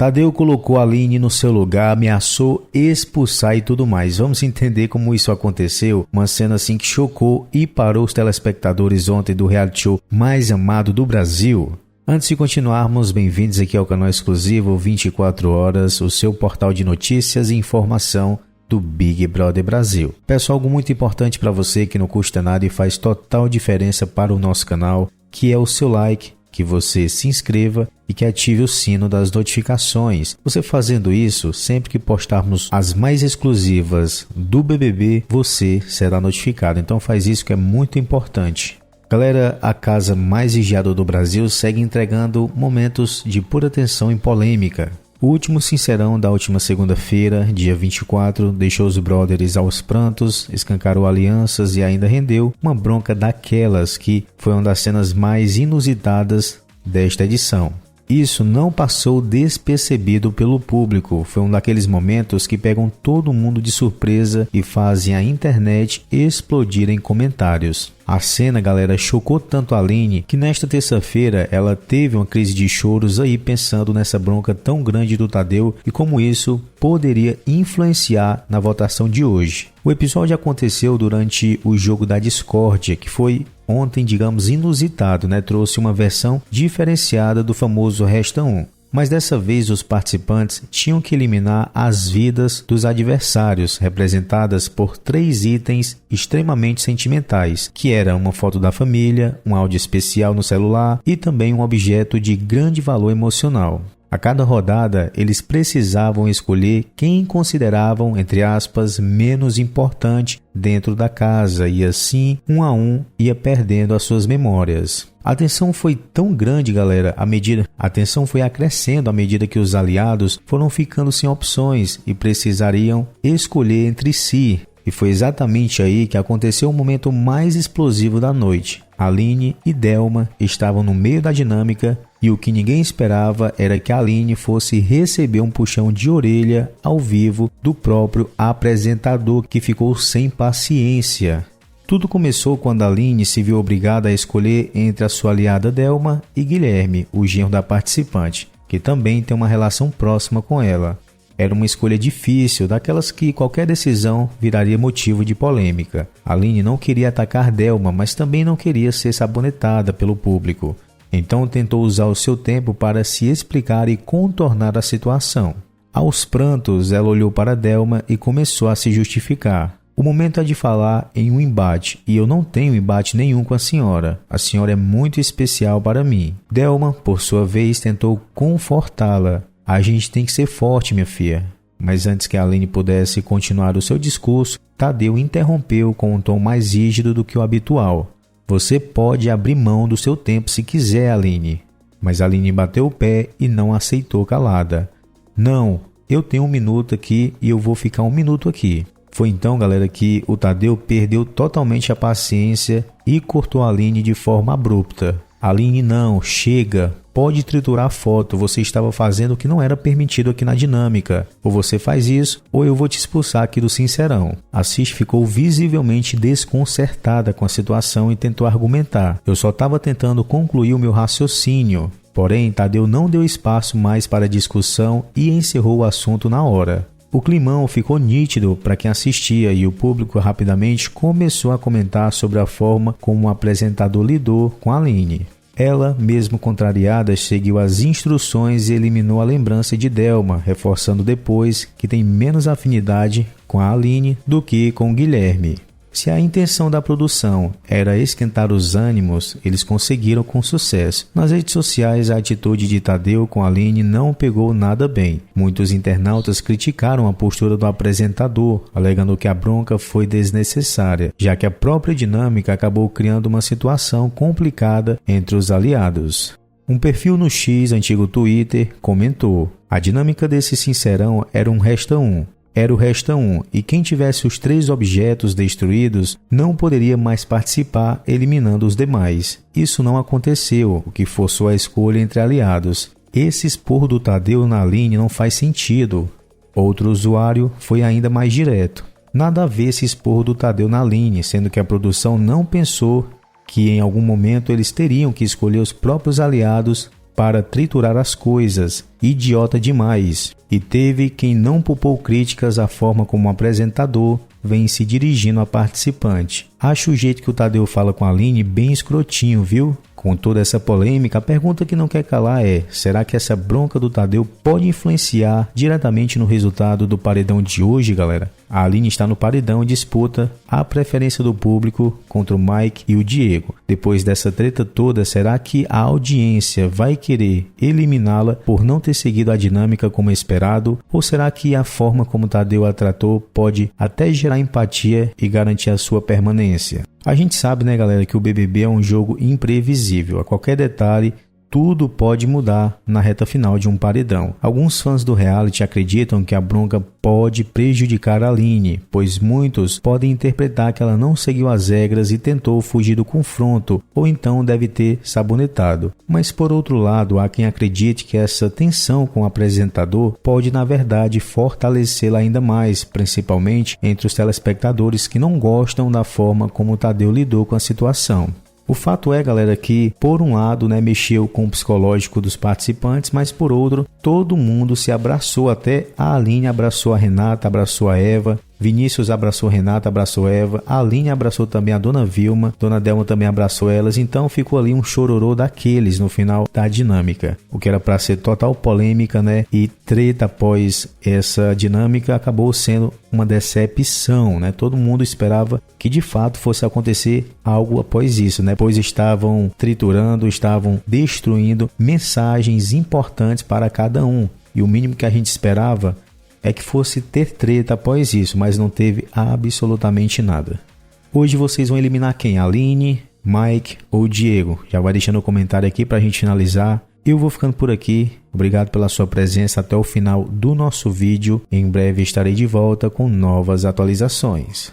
Tadeu colocou a Aline no seu lugar, ameaçou expulsar e tudo mais. Vamos entender como isso aconteceu. Uma cena assim que chocou e parou os telespectadores ontem do reality show mais amado do Brasil. Antes de continuarmos, bem-vindos aqui ao canal exclusivo 24 Horas, o seu portal de notícias e informação do Big Brother Brasil. Peço algo muito importante para você que não custa nada e faz total diferença para o nosso canal, que é o seu like, que você se inscreva e que ative o sino das notificações. Você fazendo isso, sempre que postarmos as mais exclusivas do BBB, você será notificado. Então faz isso que é muito importante. Galera, a casa mais vigiada do Brasil segue entregando momentos de pura tensão e polêmica. O último Sincerão da última segunda-feira, dia 24, deixou os brothers aos prantos, escancarou alianças e ainda rendeu uma bronca daquelas que foi uma das cenas mais inusitadas desta edição. Isso não passou despercebido pelo público, foi um daqueles momentos que pegam todo mundo de surpresa e fazem a internet explodir em comentários. A cena, galera, chocou tanto a Aline que nesta terça-feira ela teve uma crise de choros aí pensando nessa bronca tão grande do Tadeu e como isso poderia influenciar na votação de hoje. O episódio aconteceu durante o jogo da discórdia, que foi ontem, digamos, inusitado, né? Trouxe uma versão diferenciada do famoso Resta 1. Mas dessa vez os participantes tinham que eliminar as vidas dos adversários, representadas por 3 itens extremamente sentimentais, que era uma foto da família, um áudio especial no celular e também um objeto de grande valor emocional. A cada rodada, eles precisavam escolher quem consideravam, entre aspas, menos importante dentro da casa e assim, um a um, ia perdendo as suas memórias. A tensão foi tão grande, galera, a tensão foi acrescendo à medida que os aliados foram ficando sem opções e precisariam escolher entre si. E foi exatamente aí que aconteceu o momento mais explosivo da noite. Aline e Delma estavam no meio da dinâmica e o que ninguém esperava era que a Aline fosse receber um puxão de orelha ao vivo do próprio apresentador, que ficou sem paciência. Tudo começou quando a Aline se viu obrigada a escolher entre a sua aliada Delma e Guilherme, o genro da participante, que também tem uma relação próxima com ela. Era uma escolha difícil, daquelas que qualquer decisão viraria motivo de polêmica. Aline não queria atacar Delma, mas também não queria ser sabonetada pelo público. Então tentou usar o seu tempo para se explicar e contornar a situação. Aos prantos, ela olhou para Delma e começou a se justificar. O momento é de falar em um embate, e eu não tenho embate nenhum com a senhora. A senhora é muito especial para mim. Delma, por sua vez, tentou confortá-la. A gente tem que ser forte, minha filha. Mas antes que a Aline pudesse continuar o seu discurso, Tadeu interrompeu com um tom mais rígido do que o habitual. Você pode abrir mão do seu tempo se quiser, Aline. Mas a Aline bateu o pé e não aceitou calada. Não, eu tenho 1 minuto aqui e eu vou ficar 1 minuto aqui. Foi então, galera, que o Tadeu perdeu totalmente a paciência e cortou a Aline de forma abrupta. Aline, não, chega. Pode triturar a foto, você estava fazendo o que não era permitido aqui na dinâmica. Ou você faz isso, ou eu vou te expulsar aqui do Sincerão. A Cis ficou visivelmente desconcertada com a situação e tentou argumentar. Eu só estava tentando concluir o meu raciocínio. Porém, Tadeu não deu espaço mais para discussão e encerrou o assunto na hora. O climão ficou nítido para quem assistia e o público rapidamente começou a comentar sobre a forma como o apresentador lidou com a Aline. Ela, mesmo contrariada, seguiu as instruções e eliminou a lembrança de Delma, reforçando depois que tem menos afinidade com a Aline do que com o Guilherme. Se a intenção da produção era esquentar os ânimos, eles conseguiram com sucesso. Nas redes sociais, a atitude de Tadeu com a Aline não pegou nada bem. Muitos internautas criticaram a postura do apresentador, alegando que a bronca foi desnecessária, já que a própria dinâmica acabou criando uma situação complicada entre os aliados. Um perfil no X, antigo Twitter, comentou: a dinâmica desse Sincerão era um Resta 1. Era o Resta 1 e quem tivesse os 3 objetos destruídos não poderia mais participar, eliminando os demais. Isso não aconteceu, o que forçou a escolha entre aliados. Esse esporro do Tadeu na Aline não faz sentido. Outro usuário foi ainda mais direto. Nada a ver esse esporro do Tadeu na Aline, sendo que a produção não pensou que em algum momento eles teriam que escolher os próprios aliados para triturar as coisas, idiota demais. E teve quem não poupou críticas à forma como o apresentador vem se dirigindo a participante. Acho o jeito que o Tadeu fala com a Aline bem escrotinho, viu? Com toda essa polêmica, a pergunta que não quer calar é: será que essa bronca do Tadeu pode influenciar diretamente no resultado do paredão de hoje, galera? A Aline está no paredão e disputa a preferência do público contra o Mike e o Diego. Depois dessa treta toda, será que a audiência vai querer eliminá-la por não ter seguido a dinâmica como esperado? Ou será que a forma como Tadeu a tratou pode até gerar empatia e garantir a sua permanência? A gente sabe, né, galera, que o BBB é um jogo imprevisível. A qualquer detalhe, tudo pode mudar na reta final de um paredão. Alguns fãs do reality acreditam que a bronca pode prejudicar a Aline, pois muitos podem interpretar que ela não seguiu as regras e tentou fugir do confronto, ou então deve ter sabonetado. Mas por outro lado, há quem acredite que essa tensão com o apresentador pode na verdade fortalecê-la ainda mais, principalmente entre os telespectadores que não gostam da forma como o Tadeu lidou com a situação. O fato é, galera, que por um lado, mexeu com o psicológico dos participantes, mas por outro, todo mundo se abraçou, até a Aline abraçou a Renata, abraçou a Eva, Vinícius abraçou a Renata, abraçou a Eva, a Aline abraçou também a Dona Vilma, Dona Delma também abraçou elas, então ficou ali um chororô daqueles no final da dinâmica. O que era para ser total polêmica, e treta após essa dinâmica acabou sendo uma decepção, Todo mundo esperava que de fato fosse acontecer algo após isso, Pois estavam triturando, estavam destruindo mensagens importantes para cada um. E o mínimo que a gente esperava é que fosse ter treta após isso, mas não teve absolutamente nada. Hoje vocês vão eliminar quem? Aline, Mike ou Diego? Já vai deixando o comentário aqui para a gente finalizar. Eu vou ficando por aqui. Obrigado pela sua presença até o final do nosso vídeo. Em breve estarei de volta com novas atualizações.